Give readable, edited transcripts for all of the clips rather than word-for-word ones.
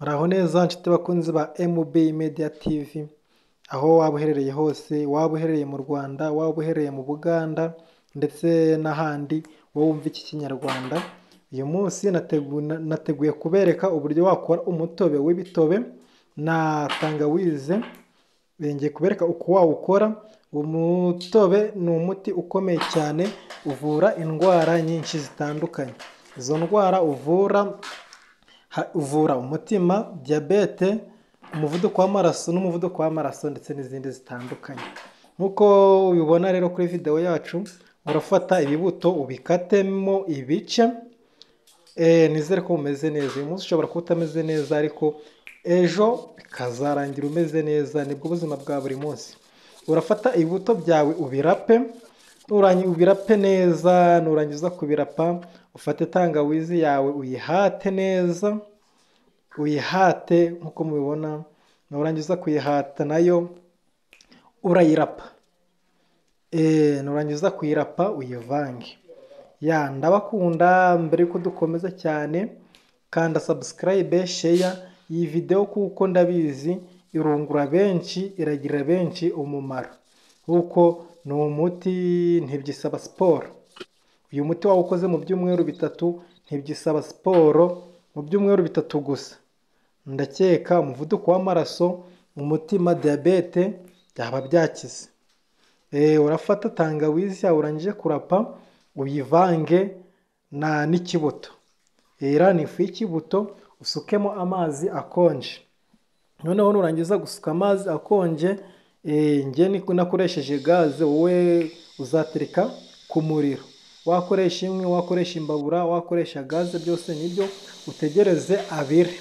Muraho neza nshuti bakunzi ba MB Media TV, aho waba uherereye hose, waba uherereye mu Rwanda, waba uherereye mu Buganda ndetse n'ahandi wowe wumva iki Kinyarwanda. Uyu munsi nateguye kubereka uburyo wakora umutobe w'ibitobe na tangawize. Ngiye kubereka uko wawukora. Umutobe ni umuti ukomeye cyane, uvura indwara nyinshi zitandukanye. Izo ndwara uvura umutima, diyabete, umuvuduko w'amaraso n'umuvuduko w'amaraso ndetse n'izindi zitandukanye. Nk'uko ubibona rero kuri video yacu, urafata ibibuto ubikatemo ibice. Nizere ko umeze neza. Uyu munsi ushobora kuba utameze neza, ariko ejo bikazarangira umeze neza. Nibwo buzima bwa buri munsi. Urafata ibibuto byawe ubirape, ubirape neza. Nurangiza kubirapa, ufate tangawizi yawe uyihate neza, uyihate nk'uko mubibona. Nurangiza kuyihata nayo urayirapa. Nurangiza kuyirapa uyivange. Ndabakunda. Mbere yuko dukomeza cyane, kanda subscribe, share iyi video kuko ndabizi irungura benshi, iragirira benshi umumaro. Kuko ni umuti ntibyisaba siporo. Uyu muti wawukoze mu byumweru bitatu, ntibyisaba siporo, mu byumweru bitatu gusa. Ndakeka umuvuduko w'amaraso, umutima, diyabete byaba byakize. Urafata tangawizi yawe urangije kurapa, uyivange n'ikibuto. Ni ifu y'ikibuto, usukemo amazi akonje. Noneho nurangiza gusuka amazi akonje, njye nakoresheje gaze, wowe uzatereka ku muriro. Wakoresha inkwi, wakoresha imbabura, wakoresha gaze, byose nibyo. Utegereze abire.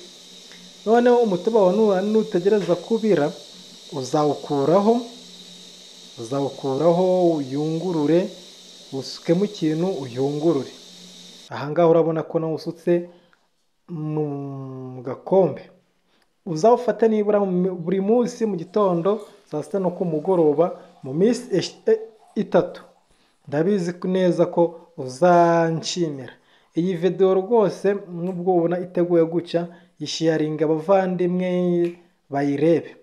Noneho umutobe wawe nutegereza kubira, uzawukuraho uyungurure, usukemo ikintu uyungurure. Ahangaha urabona ko nawusutse mu gakombe. Uzawufate nibura buri munsi mu gitondo, saa sita no ku mugoroba, mu minsi 3. Ndabizi neza ko uzanshimira. Iyi video rwose nubwo ubona iteguye guca, isharinga abavandimwe bayirebe,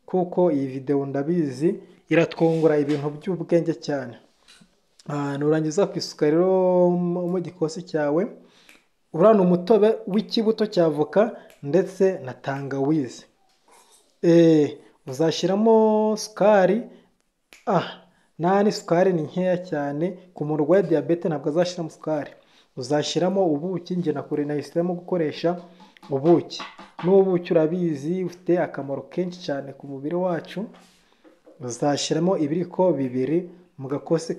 kuko iyi video ndabizi iratwungura ibintu by'ubwenge cyane. Nurangiza kwisuka rero mu gikosi cyawe, urana umutobe w'ikibuto cy'avoka ndetse na tangawizi. Uzashyiramo sukari. Sukari ni nkeya cyane. Ku muntu urwaye diyabete ntabwo azashyiramo sukari. Uzashyiramo ubuki. Njye nahisemo gukoresha ubuki. N'ubuki urabizi ufite akamaro kenshi cyane ku mubiri wacu. Uzashyiramo ibiriko 2 mu gakosi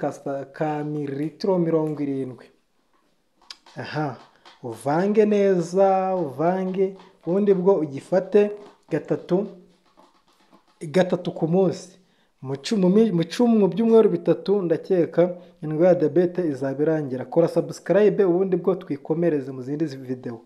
ka mililitiro 70. Uvange neza, uvange. Ubundi bwo ugifate gatatu ku munsi. Mu byumweru bitatu ndakeka indwara ya diyabete izaba irangira. Kora subscribe ubundi bwo twikomereze mu zindi video.